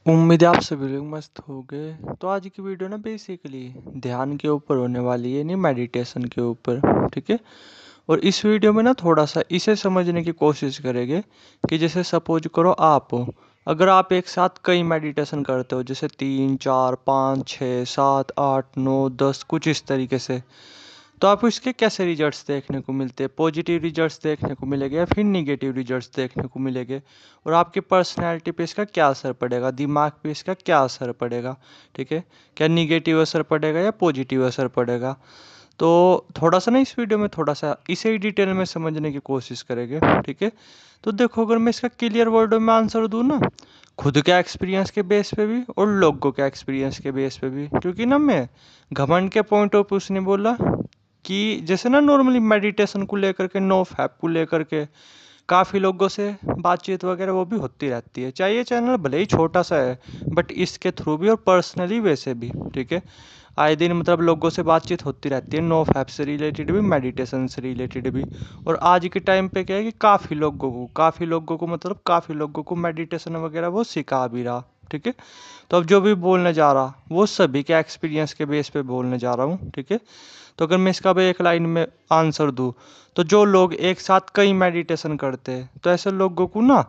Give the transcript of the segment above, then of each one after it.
उम्मीद है आप सभी लोग मस्त हो गए। तो आज की वीडियो ना बेसिकली ध्यान के ऊपर होने वाली है, नहीं मेडिटेशन के ऊपर। ठीक है। और इस वीडियो में ना थोड़ा सा इसे समझने की कोशिश करेंगे कि जैसे सपोज करो आप हो, अगर आप एक साथ कई मेडिटेशन करते हो, जैसे 3 4 5 6 7 8 9 10 कुछ इस तरीके से, तो आपको इसके कैसे रिजल्ट्स देखने को मिलते हैं? पॉजिटिव रिजल्ट्स देखने को मिलेंगे या फिर निगेटिव रिजल्ट्स देखने को मिलेंगे? और आपकी पर्सनैलिटी पे इसका क्या असर पड़ेगा, दिमाग पे इसका क्या असर पड़ेगा? ठीक है। क्या निगेटिव असर पड़ेगा या पॉजिटिव असर पड़ेगा? तो थोड़ा सा ना इस वीडियो में थोड़ा सा इसे ही डिटेल में समझने की कोशिश करेंगे। ठीक है। तो देखो, अगर मैं इसका क्लियर वर्डों में आंसर दूँ ना, खुद के एक्सपीरियंस के बेस पे भी और लोगों के एक्सपीरियंस के बेस पे भी, क्योंकि ना मैं घमंड के पॉइंट ऑफ व्यू से नहीं बोला कि जैसे ना नॉर्मली मेडिटेशन को लेकर के, नो फैप को लेकर के काफ़ी लोगों से बातचीत वगैरह वो भी होती रहती है, चाहे ये चैनल भले ही छोटा सा है, बट इसके थ्रू भी और पर्सनली वैसे भी। ठीक है। आए दिन मतलब लोगों से बातचीत होती रहती है, नो फैप से रिलेटेड भी, मेडिटेशन से रिलेटेड भी। और आज के टाइम पे क्या है कि काफ़ी लोगों को मतलब काफ़ी लोगों को मेडिटेशन वगैरह वो सिखा भी रहा। ठीक है। तो अब जो भी बोलने जा रहा वो सभी के एक्सपीरियंस के बेस पे बोलने जा रहा हूँ। ठीक है। तो अगर मैं इसका भी एक लाइन में आंसर दूँ, तो जो लोग एक साथ कई मेडिटेशन करते हैं, तो ऐसे लोगों को ना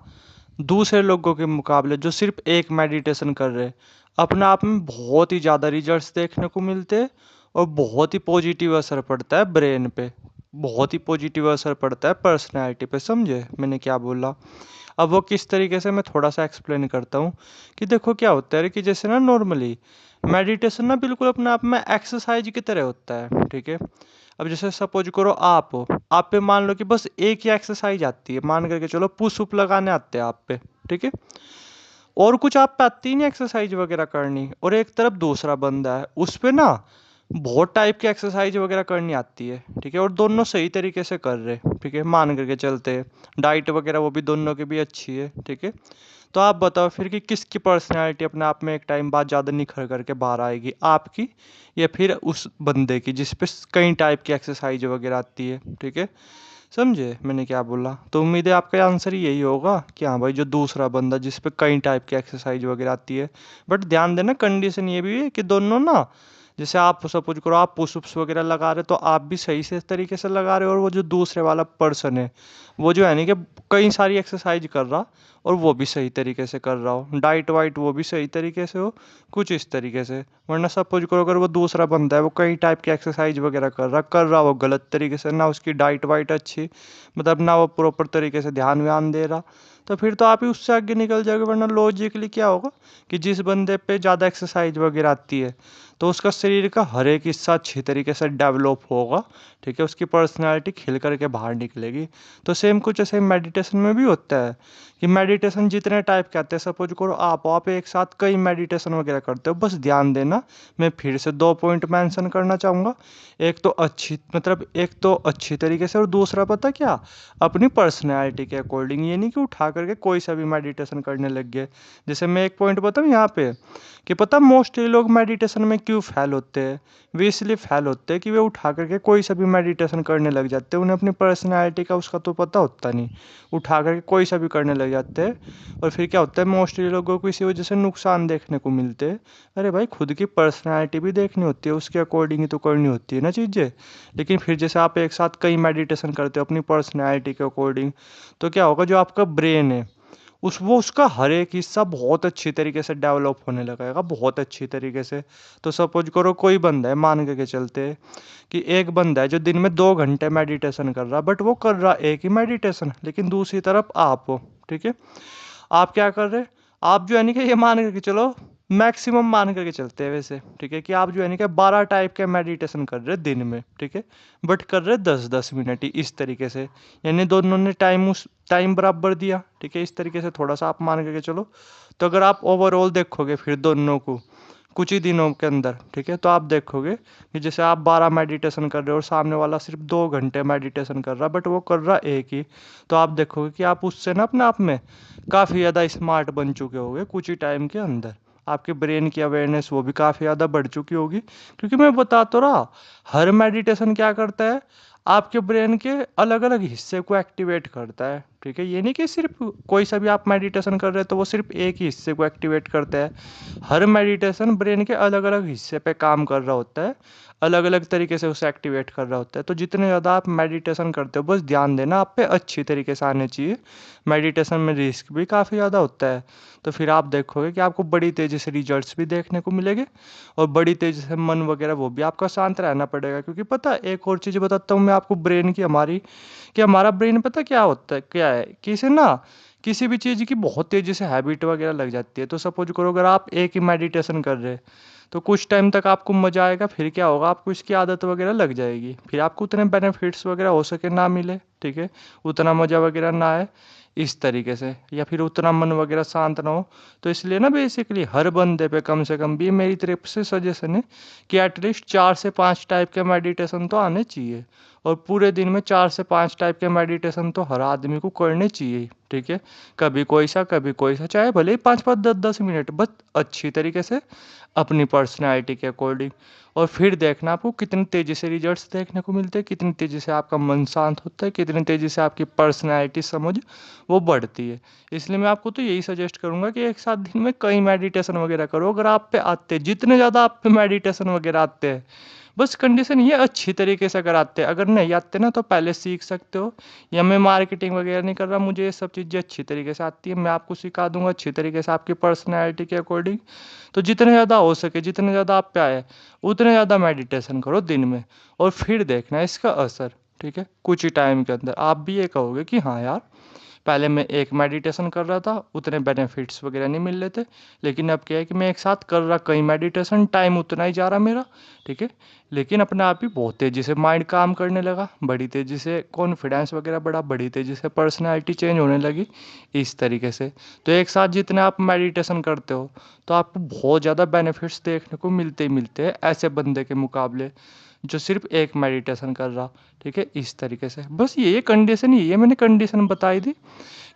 दूसरे लोगों के मुकाबले जो सिर्फ एक मेडिटेशन कर रहे हैं, अपने आप में बहुत ही ज़्यादा रिजल्ट्स देखने को मिलते हैं। और बहुत ही पॉजिटिव असर पड़ता है ब्रेन पे, बहुत ही पॉजिटिव असर पड़ता है पर्सनैलिटी पे। समझे मैंने क्या बोला? अब वो किस तरीके से, मैं थोड़ा सा एक्सप्लेन करता हूँ कि देखो क्या होता है कि जैसे ना नॉर्मली मेडिटेशन ना बिल्कुल अपने आप में एक्सरसाइज की तरह होता है। ठीक है। अब जैसे सपोज करो आप हो, आप पे मान लो कि बस एक ही एक्सरसाइज आती है, मान करके चलो पुश अप लगाने आते हैं आप पे। ठीक है। और कुछ आप पे आती ही नहीं एक्सरसाइज वगैरह करनी, और एक तरफ दूसरा बंदा है उस पे ना बहुत टाइप की एक्सरसाइज वगैरह करनी आती है। ठीक है। और दोनों सही तरीके से कर रहे। ठीक है, मान करके चलते हैं, डाइट वगैरह वो भी दोनों की भी अच्छी है। ठीक है। तो आप बताओ फिर कि किसकी पर्सनैलिटी अपने आप में एक टाइम बाद ज़्यादा निखर करके बाहर आएगी, आपकी या फिर उस बंदे की जिस पे कई टाइप की एक्सरसाइज वगैरह आती है? ठीक है। समझे मैंने क्या बोला? तो उम्मीद है आपका आंसर यही होगा कि हाँ भाई, जो दूसरा बंदा जिस पे कई टाइप की एक्सरसाइज वगैरह आती है। बट ध्यान देना, कंडीशन ये भी है कि दोनों ना, जैसे आप सपोज करो आप पुशअप्स वगैरह लगा रहे हो, तो आप भी सही से तरीके से लगा रहे हो, और वो जो दूसरे वाला पर्सन है वो जो है नहीं कि कई सारी एक्सरसाइज कर रहा और वो भी सही तरीके से कर रहा हो, डाइट वाइट वो भी सही तरीके से हो, कुछ इस तरीके से। वरना सपोज करो अगर वो दूसरा बंदा है, वो कई टाइप की एक्सरसाइज वगैरह कर रहा वो गलत तरीके से, ना उसकी डाइट वाइट अच्छी, मतलब ना वो प्रॉपर तरीके से ध्यान व्यान दे रहा, तो फिर तो आप ही उससे आगे निकल जाओगे। वरना लॉजिकली क्या होगा कि जिस बंदे पे ज़्यादा एक्सरसाइज वगैरह आती है, तो उसका शरीर का हर एक हिस्सा अच्छी तरीके से डेवलप होगा। ठीक है। उसकी पर्सनैलिटी खिल करके बाहर निकलेगी। तो सेम कुछ ऐसे मेडिटेशन में भी होता है कि मेडिटेशन जितने टाइप के आते हैं, सपोज करो आप एक साथ कई मेडिटेशन वगैरह करते हो। बस ध्यान देना, मैं फिर से 2 पॉइंट मेंशन करना चाहूँगा। एक तो अच्छी तरीके से, और दूसरा पता क्या, अपनी पर्सनैलिटी के अकॉर्डिंग। ये नहीं कि उठा करके कोई सा भी मेडिटेशन करने लग गए। जैसे मैं एक पॉइंट बताऊँ यहाँ पे, कि पता मोस्टली लोग मेडिटेशन में क्यों फेल होते हैं? वे इसलिए फेल होते हैं कि वे उठा करके कोई सा भी मेडिटेशन करने लग जाते हैं। उन्हें अपनी पर्सनैलिटी का उसका तो पता होता नहीं, उठा करके कोई सा भी करने लग जाते हैं। और फिर क्या होता है, मोस्टली लोगों को इसी वजह से नुकसान देखने को मिलते हैं। अरे भाई, खुद की पर्सनैलिटी भी देखनी होती है, उसके अकॉर्डिंग ही तो करनी होती है ना चीज़ें। लेकिन फिर जैसे आप एक साथ कई मेडिटेशन करते हो अपनी पर्सनैलिटी के अकॉर्डिंग, तो क्या होगा, जो आपका ब्रेन है उसका हर एक हिस्सा बहुत अच्छी तरीके से डेवलप होने लगेगा, बहुत अच्छी तरीके से। तो सपोज करो कोई बंदा है, मान के चलते हैं कि एक बंदा है जो दिन में 2 घंटे मेडिटेशन कर रहा, बट वो कर रहा एक ही मेडिटेशन, लेकिन दूसरी तरफ आप हो। ठीक है। आप क्या कर रहे, आप जो है नहीं कि ये मान करके चलो, मैक्सिमम मान करके चलते हैं वैसे। ठीक है। कि आप जो है नहीं कि 12 टाइप के मेडिटेशन कर रहे दिन में। ठीक है। बट कर रहे 10-10 मिनट ही इस तरीके से, यानी दोनों ने टाइम बराबर दिया। ठीक है। इस तरीके से थोड़ा सा आप मान करके चलो। तो अगर आप ओवरऑल देखोगे फिर दोनों को कुछ ही दिनों के अंदर, ठीक है, तो आप देखोगे कि जैसे आप 12 मेडिटेशन कर रहे हो और सामने वाला सिर्फ 2 घंटे मेडिटेशन कर रहा, बट वो कर रहा एक ही। तो आप देखोगे कि आप उससे ना अपने आप में काफ़ी ज़्यादा स्मार्ट बन चुके होगे कुछ ही टाइम के अंदर। आपके ब्रेन की अवेयरनेस वो भी काफ़ी ज़्यादा बढ़ चुकी होगी। क्योंकि मैं बता तो रहा, हर मेडिटेशन क्या करता है, आपके ब्रेन के अलग अलग हिस्से को एक्टिवेट करता है। ठीक है, ये नहीं कि सिर्फ कोई सा भी आप मेडिटेशन कर रहे हैं तो वो सिर्फ एक ही हिस्से को एक्टिवेट करता है। हर मेडिटेशन ब्रेन के अलग अलग हिस्से पे काम कर रहा होता है, अलग अलग तरीके से उसे एक्टिवेट कर रहा होता है। तो जितने ज़्यादा आप मेडिटेशन करते हो, बस ध्यान देना आप पे अच्छी तरीके से आने चाहिए। मेडिटेशन में रिस्क भी काफ़ी ज़्यादा होता है, तो फिर आप देखोगे कि आपको बड़ी तेज़ी से रिजल्ट्स भी देखने को मिलेंगे, और बड़ी तेज़ी से मन वगैरह वो भी आपका शांत रहना पड़ेगा। क्योंकि पता है, एक और चीज़ बताता हूँ मैं आपको ब्रेन की, हमारी कि हमारा ब्रेन पता क्या होता है, क्या है कि इसे ना किसी भी चीज़ की बहुत तेज़ी से हैबिट वगैरह लग जाती है। तो सपोज करो अगर आप एक ही मेडिटेशन कर रहे हैं, तो कुछ टाइम तक आपको मज़ा आएगा, फिर क्या होगा, आपको इसकी आदत वगैरह लग जाएगी, फिर आपको उतने बेनिफिट्स वगैरह हो सके ना मिले, ठीक है, उतना मज़ा वगैरह ना आए इस तरीके से, या फिर उतना मन वगैरह शांत ना हो। तो इसलिए ना बेसिकली हर बंदे पे कम से कम भी मेरी तरफ से सजेशन है कि एटलीस्ट 4 से 5 टाइप के मेडिटेशन तो आने चाहिए, और पूरे दिन में 4 से 5 टाइप के मेडिटेशन तो हर आदमी को करने चाहिए, ठीक है। कभी कोई सा, चाहे भले ही 5 5 10 10 मिनट, बस अच्छी तरीके से अपनी पर्सनैलिटी के अकॉर्डिंग। और फिर देखना आपको कितनी तेज़ी से रिजल्ट्स देखने को मिलते हैं, कितनी तेज़ी से आपका मन शांत होता है, कितनी तेज़ी से आपकी पर्सनैलिटी समझ वो बढ़ती है। इसलिए मैं आपको तो यही सजेस्ट करूँगा कि एक साथ दिन में कई मेडिटेशन वगैरह करो, अगर आप पे आते हैं, जितने ज़्यादा आप पे मेडिटेशन वगैरह आते हैं, बस कंडीशन ये अच्छी तरीके से अगर आते हैं, अगर नहीं आते ना तो पहले सीख सकते हो। या मैं मार्केटिंग वगैरह नहीं कर रहा, मुझे ये सब चीज़ें अच्छी तरीके से आती है, मैं आपको सिखा दूंगा अच्छी तरीके से आपकी पर्सनैलिटी के अकॉर्डिंग। तो जितने ज़्यादा हो सके, जितने ज़्यादा आप पे आए, उतने ज़्यादा मेडिटेशन करो दिन में, और फिर देखना इसका असर, ठीक है। कुछ ही टाइम के अंदर आप भी ये कहोगे कि हाँ यार, पहले मैं एक मेडिटेशन कर रहा था, उतने बेनिफिट्स वगैरह नहीं मिल रहे थे, लेकिन अब क्या है कि मैं एक साथ कर रहा कई मेडिटेशन, टाइम उतना ही जा रहा मेरा, ठीक है, लेकिन अपने आप ही बहुत तेज़ी से माइंड काम करने लगा, बड़ी तेज़ी से कॉन्फिडेंस वगैरह बढ़ा, बड़ी तेज़ी से पर्सनैलिटी चेंज होने लगी इस तरीके से। तो एक साथ जितने आप मेडिटेशन करते हो, तो आपको बहुत ज़्यादा बेनिफिट्स देखने को मिलते ही मिलते हैं ऐसे बंदे के मुकाबले जो सिर्फ एक मेडिटेशन कर रहा, ठीक है, इस तरीके से। बस ये कंडीशन ही है, मैंने कंडीशन बताई थी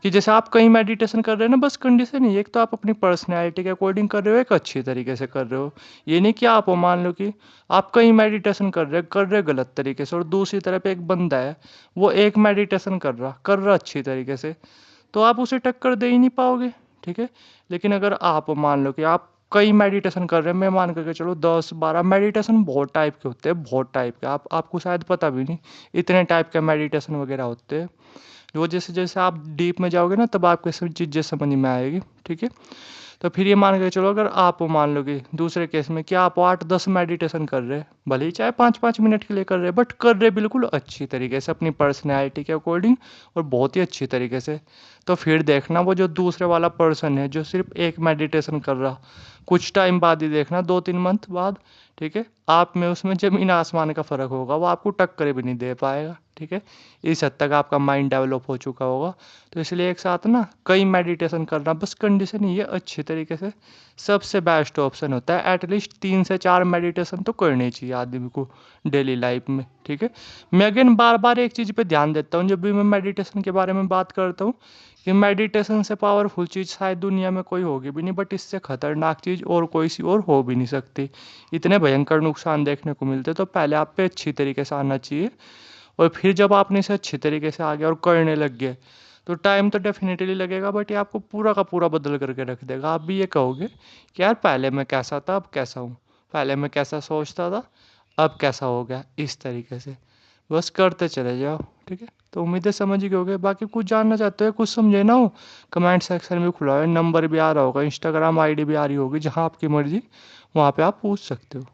कि जैसे आप कहीं मेडिटेशन कर रहे हो ना, बस कंडीशन ही है, एक तो आप अपनी पर्सनैलिटी के अकॉर्डिंग कर रहे हो, एक अच्छी तरीके से कर रहे हो। ये नहीं कि आप मान लो कि आप कहीं मेडिटेशन कर रहे हो गलत तरीके से, और दूसरी तरफ एक बंदा है, वो एक मेडिटेशन कर रहा अच्छी तरीके से, तो आप उसे टक्कर दे ही नहीं पाओगे, ठीक है। लेकिन अगर आप मान लो कि आप कई मेडिटेशन कर रहे हैं, मैं मान करके चलो 10 12 मेडिटेशन, बहुत टाइप के होते हैं, बहुत टाइप के, आपको शायद पता भी नहीं इतने टाइप के मेडिटेशन वगैरह होते हैं। वो जैसे जैसे आप डीप में जाओगे ना, तब आपको सब चीज़ें समझ में आएगी, ठीक है। तो फिर ये मान के चलो, अगर आप मान लो कि दूसरे केस में क्या आप 8 10 मेडिटेशन कर रहे हैं, भले ही चाहे 5 5 मिनट के लिए कर रहे हैं, बट कर रहे बिल्कुल अच्छी तरीके से अपनी पर्सनैलिटी के अकॉर्डिंग, और बहुत ही अच्छी तरीके से। तो फिर देखना वो जो दूसरे वाला पर्सन है जो सिर्फ एक मेडिटेशन कर रहा, कुछ टाइम बाद ही देखना, 2 3 मंथ बाद, ठीक है, आप में उसमें ज़मीन आसमान का फ़र्क होगा, वो आपको टक्कर भी नहीं दे पाएगा, ठीक है। इस हद तक आपका माइंड डेवलप हो चुका होगा। तो इसलिए एक साथ ना कई मेडिटेशन करना, बस कंडीशन ये अच्छी तरीके से, सबसे बेस्ट ऑप्शन होता है। एटलीस्ट 3 से 4 मेडिटेशन तो करनी चाहिए आदमी को डेली लाइफ में, ठीक है। मैं अगेन बार बार एक चीज़ पे ध्यान देता हूँ जब भी मैं मेडिटेशन के बारे में बात करता हूँ, कि मेडिटेशन से पावरफुल चीज़ शायद दुनिया में कोई होगी भी नहीं, बट इससे खतरनाक चीज़ और कोई सी और हो भी नहीं सकती। इतने भयंकर नुकसान देखने को मिलते, तो पहले आप पे अच्छी तरीके से आना चाहिए, और फिर जब आपने इसे अच्छी तरीके से आ गया और करने लग गए, तो टाइम तो डेफिनेटली लगेगा, बट ये आपको पूरा का पूरा बदल करके रख देगा। आप भी ये कहोगे कि यार पहले मैं कैसा था अब कैसा हूँ, पहले मैं कैसा सोचता था अब कैसा हो गया, इस तरीके से। बस करते चले जाओ, ठीक है। तो उम्मीद है समझ ही गए होगे। बाकी कुछ जानना चाहते हो, कुछ समझे ना हो, कमेंट सेक्शन में खुला है, नंबर भी आ रहा होगा, इंस्टाग्राम आईडी भी आ रही होगी, जहाँ आपकी मर्जी वहाँ पे आप पूछ सकते हो।